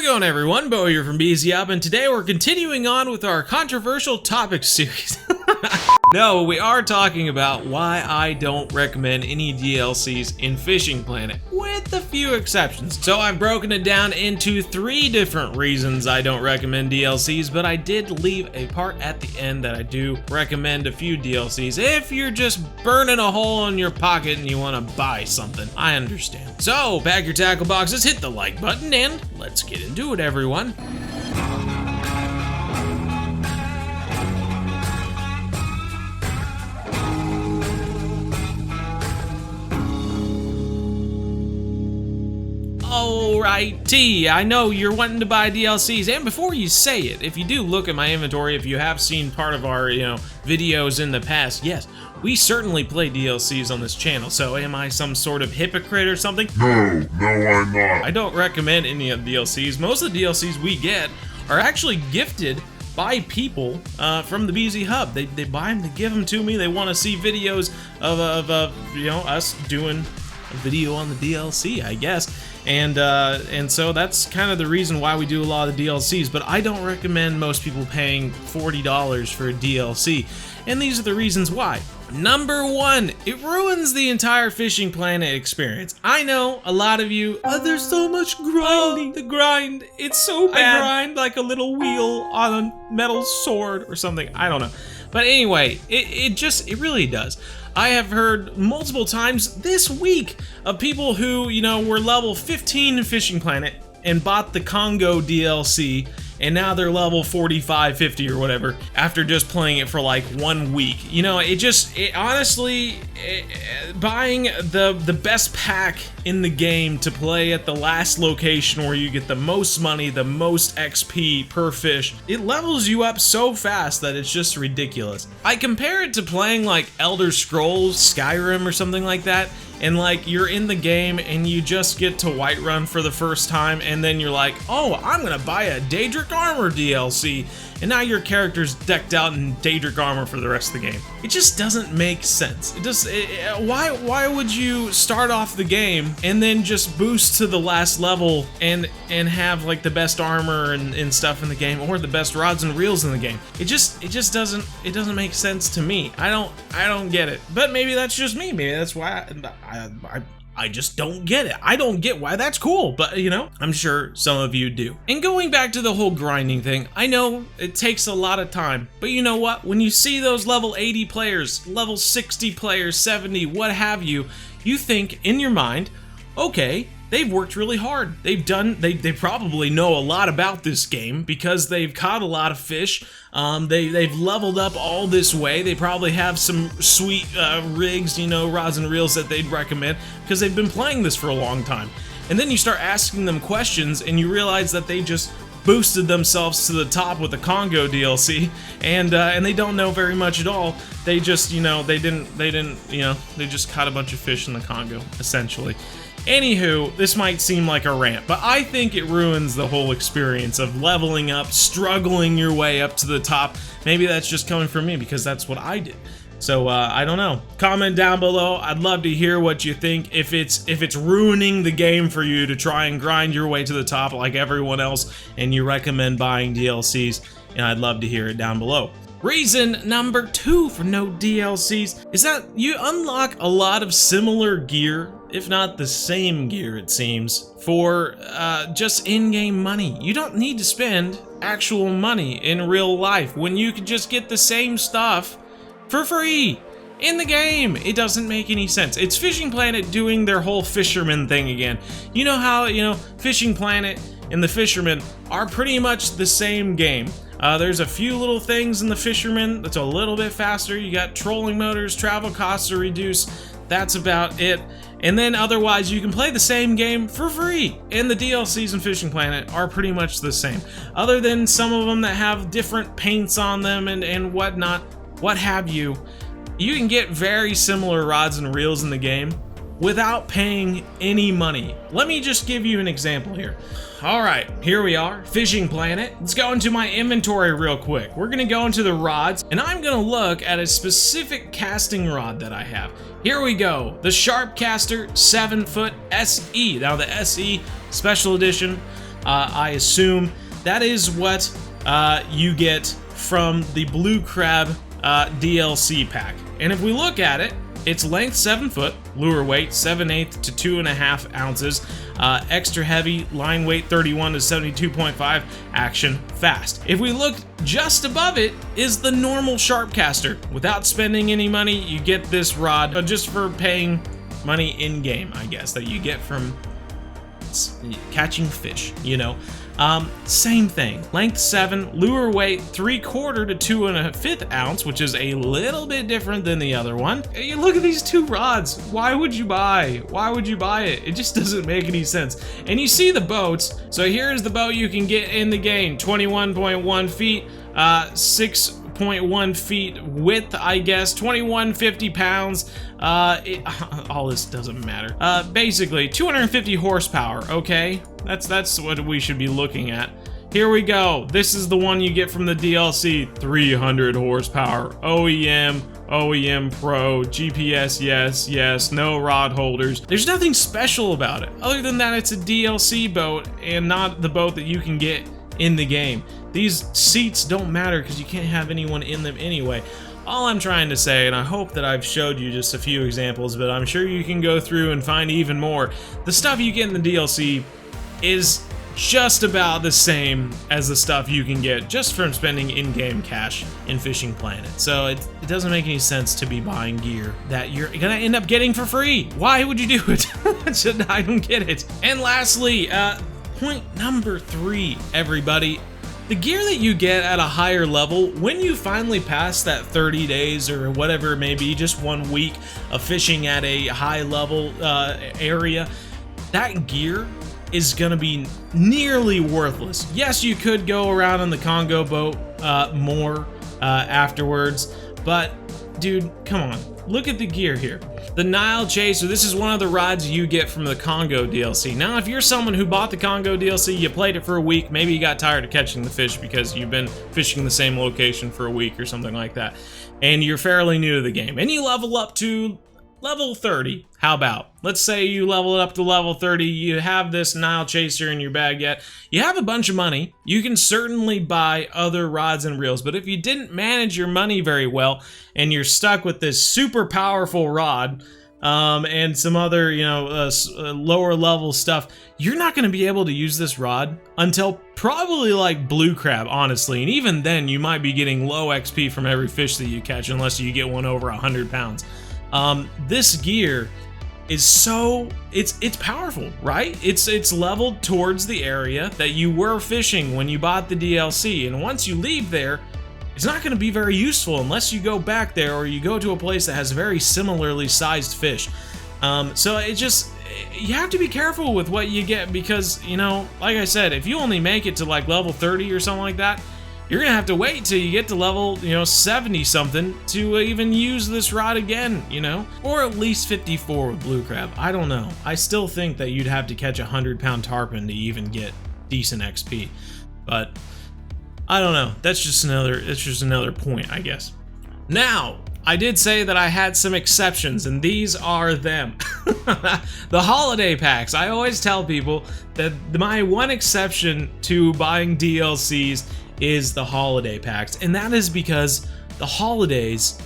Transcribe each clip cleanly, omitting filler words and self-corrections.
it going, everyone? Bo here from BZ Up, and today we're continuing on with our controversial topic series. No, we are talking about why I don't recommend any DLCs in Fishing Planet, with a few exceptions. So I've broken it down into 3 different reasons I don't recommend DLCs, but I did leave a part at the end that I do recommend a few DLCs if you're just burning a hole in your pocket and you want to buy something. I understand. So pack your tackle boxes, hit the like button, and let's get into it, everyone. Alrighty, I know you're wanting to buy DLCs, and before you say it, if you do look at my inventory, if you have seen part of our, videos in the past, yes, we certainly play DLCs on this channel, so am I some sort of hypocrite or something? No, I'm not. I don't recommend any of the DLCs. Most of the DLCs we get are actually gifted by people from the BZ Hub. They buy them, they give them to me, they want to see videos of us doing a video on the DLC, I guess. And so that's kind of the reason why we do a lot of the DLCs, but I don't recommend most people paying $40 for a DLC, and these are the reasons why. Number 1, it ruins the entire Fishing Planet experience. I know a lot of you, there's so much grinding. The grind, it's so bad. I grind like a little wheel on a metal sword or something, I don't know. But anyway, it really does. I have heard multiple times this week of people who, were level 15 in Fishing Planet and bought the Congo DLC, and now they're level 45, 50 or whatever after just playing it for like 1 week. Honestly, buying the best pack in the game to play at the last location where you get the most money, the most XP per fish, it levels you up so fast that it's just ridiculous. I compare it to playing like Elder Scrolls, Skyrim or something like that, and like you're in the game and you just get to Whiterun for the first time, and then you're like, oh, I'm gonna buy a Daedric Armor DLC, and now your character's decked out in Daedric Armor for the rest of the game. It just doesn't make sense. Why would you start off the game and then just boost to the last level and have like the best armor and stuff in the game, or the best rods and reels in the game? It just doesn't make sense to me. I don't get it. But maybe that's just me. Maybe that's why I just don't get it. I don't get why that's cool, but I'm sure some of you do. And going back to the whole grinding thing, I know it takes a lot of time, but you know what? When you see those level 80 players, level 60 players, 70, what have you, you think in your mind, okay, they've worked really hard. They probably know a lot about this game because they've caught a lot of fish. They've leveled up all this way. They probably have some sweet rigs, rods and reels that they'd recommend because they've been playing this for a long time. And then you start asking them questions and you realize that they just boosted themselves to the top with the Congo DLC, and they don't know very much at all. They just, they just caught a bunch of fish in the Congo, essentially. Anywho, this might seem like a rant, but I think it ruins the whole experience of leveling up, struggling your way up to the top. Maybe that's just coming from me because that's what I did. So I don't know. Comment down below. I'd love to hear what you think. If it's ruining the game for you to try and grind your way to the top like everyone else, and you recommend buying DLCs, I'd love to hear it down below. Reason number 2 for no DLCs is that you unlock a lot of similar gear, if not the same gear it seems, for just in-game money. You don't need to spend actual money in real life when you can just get the same stuff for free in the game. It doesn't make any sense. It's Fishing Planet doing their whole fisherman thing again. You know how, Fishing Planet and the Fisherman are pretty much the same game. There's a few little things in the Fisherman that's a little bit faster. You got trolling motors, travel costs are reduced. That's about it. And then otherwise you can play the same game for free. And the DLCs in Fishing Planet are pretty much the same. Other than some of them that have different paints on them and whatnot, what have you. You can get very similar rods and reels in the game without paying any money. Let me just give you an example here. Alright, here we are, Fishing Planet. Let's go into my inventory real quick. We're gonna go into the rods, and I'm gonna look at a specific casting rod that I have. Here we go, the Sharpcaster 7-foot SE. Now the SE Special Edition, I assume that is what you get from the Blue Crab DLC pack. And if we look at it, its length 7 foot, lure weight 7/8 to 2.5 ounces, extra heavy, line weight 31 to 72.5, action fast. If we look just above it is the normal Sharpcaster. Without spending any money, you get this rod just for paying money in game, I guess, that you get from catching fish, you know. Same thing, length 7, lure weight 3/4 to 2.5 ounce, which is a little bit different than the other one. You look at these two rods. Why would you buy? Why would you buy it? It just doesn't make any sense. And you see the boats. So here's the boat you can get in the game: 21.1 feet, 6.1 feet width, I guess, 2150 pounds. All this doesn't matter. Basically 250 horsepower. Okay, that's what we should be looking at. Here we go. This is the one you get from the DLC. 300 horsepower. OEM Pro, GPS, yes, no rod holders. There's nothing special about it other than that it's a DLC boat and not the boat that you can get in the game. These seats don't matter because you can't have anyone in them anyway. All I'm trying to say, and I hope that I've showed you just a few examples, but I'm sure you can go through and find even more. The stuff you get in the DLC is just about the same as the stuff you can get just from spending in-game cash in Fishing Planet. So it doesn't make any sense to be buying gear that you're gonna end up getting for free. Why would you do it? I don't get it. And lastly, point number 3, everybody. The gear that you get at a higher level, when you finally pass that 30 days or whatever it may be, just 1 week of fishing at a high level area, that gear is gonna be nearly worthless. Yes, you could go around on the Congo boat more afterwards, but dude, come on. Look at the gear here. The Nile Chaser, this is one of the rods you get from the Congo DLC. Now, if you're someone who bought the Congo DLC, you played it for a week, maybe you got tired of catching the fish because you've been fishing the same location for a week or something like that, and you're fairly new to the game, and you level up to level 30. How about? Let's say you level it up to level 30, you have this Nile Chaser in your bag yet, you have a bunch of money, you can certainly buy other rods and reels, but if you didn't manage your money very well, and you're stuck with this super powerful rod, and some other, you know, lower level stuff, you're not going to be able to use this rod until probably like Blue Crab, honestly, and even then you might be getting low XP from every fish that you catch unless you get one over 100 pounds. This gear is so, it's powerful, right? It's leveled towards the area that you were fishing when you bought the DLC, and once you leave there, it's not going to be very useful unless you go back there or you go to a place that has very similarly sized fish. So it just, you have to be careful with what you get because, you know, like I said, if you only make it to like level 30 or something like that, you're gonna have to wait till you get to level, you know, 70 something to even use this rod again, you know? Or at least 54 with Blue Crab. I don't know. I still think that you'd have to catch a 100-pound tarpon to even get decent XP. But I don't know. That's just another point, I guess. Now, I did say that I had some exceptions, and these are them. The holiday packs. I always tell people that my one exception to buying DLCs is the holiday packs, and that is because the holidays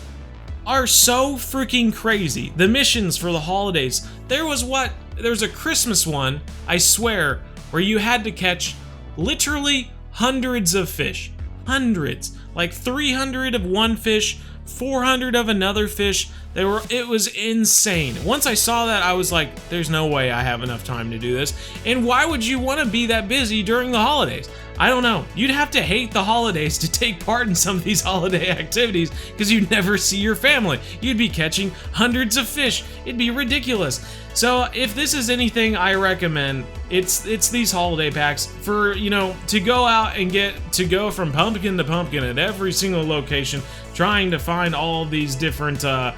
are so freaking crazy. The missions for the holidays, there's a Christmas one, I swear, where you had to catch literally hundreds of fish. Hundreds. Like 300 of one fish, 400 of another fish. It was insane. Once I saw that, I was like, there's no way I have enough time to do this. And why would you want to be that busy during the holidays? I don't know. You'd have to hate the holidays to take part in some of these holiday activities because you'd never see your family. You'd be catching hundreds of fish. It'd be ridiculous. So if this is anything I recommend, it's these holiday packs for, you know, to go out and go from pumpkin to pumpkin at every single location, trying to find all of these different the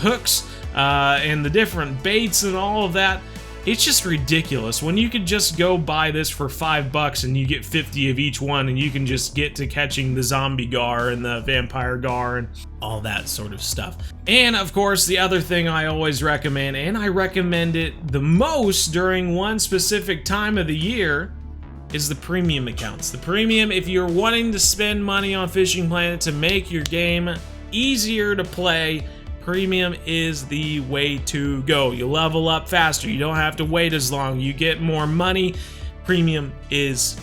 hooks and the different baits and all of that. It's just ridiculous when you could just go buy this for $5 and you get 50 of each one, and you can just get to catching the zombie gar and the vampire gar and all that sort of stuff. And of course, the other thing I always recommend, and I recommend it the most during one specific time of the year, is the premium accounts. The premium, if you're wanting to spend money on Fishing Planet to make your game easier to play, premium is the way to go. You level up faster. You don't have to wait as long. You get more money. Premium is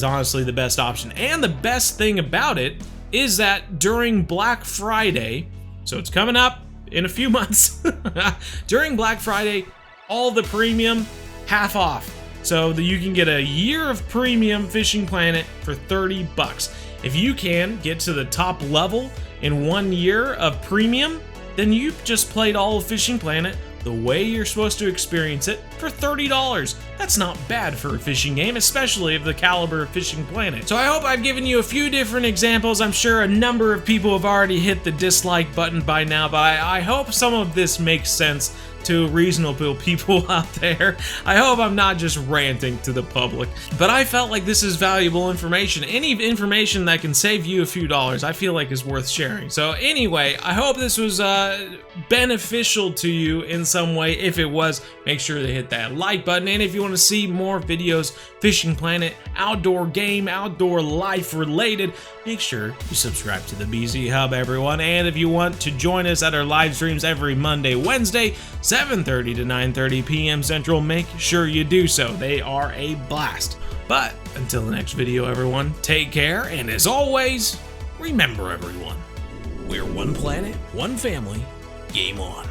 honestly the best option. And the best thing about it is that during Black Friday, so it's coming up in a few months, during Black Friday, all the premium half off. So that you can get a year of premium Fishing Planet for 30 bucks. If you can get to the top level in 1 year of premium, then you've just played all of Fishing Planet the way you're supposed to experience it for $30. That's not bad for a fishing game, especially of the caliber of Fishing Planet. So I hope I've given you a few different examples. I'm sure a number of people have already hit the dislike button by now, but I hope some of this makes sense to reasonable people out there. I hope I'm not just ranting to the public, but I felt like this is valuable information. Any information that can save you a few dollars, I feel like is worth sharing. So anyway, I hope this was beneficial to you in some way. If it was, make sure to hit that like button. And if you want to see more videos, Fishing Planet, outdoor game, outdoor life related, make sure you subscribe to the BZ Hub, everyone. And if you want to join us at our live streams every Monday, Wednesday, 7:30 to 9:30 p.m. Central, make sure you do so. They are a blast. But until the next video, everyone, take care. And as always, remember, everyone, we're one planet, one family, game on.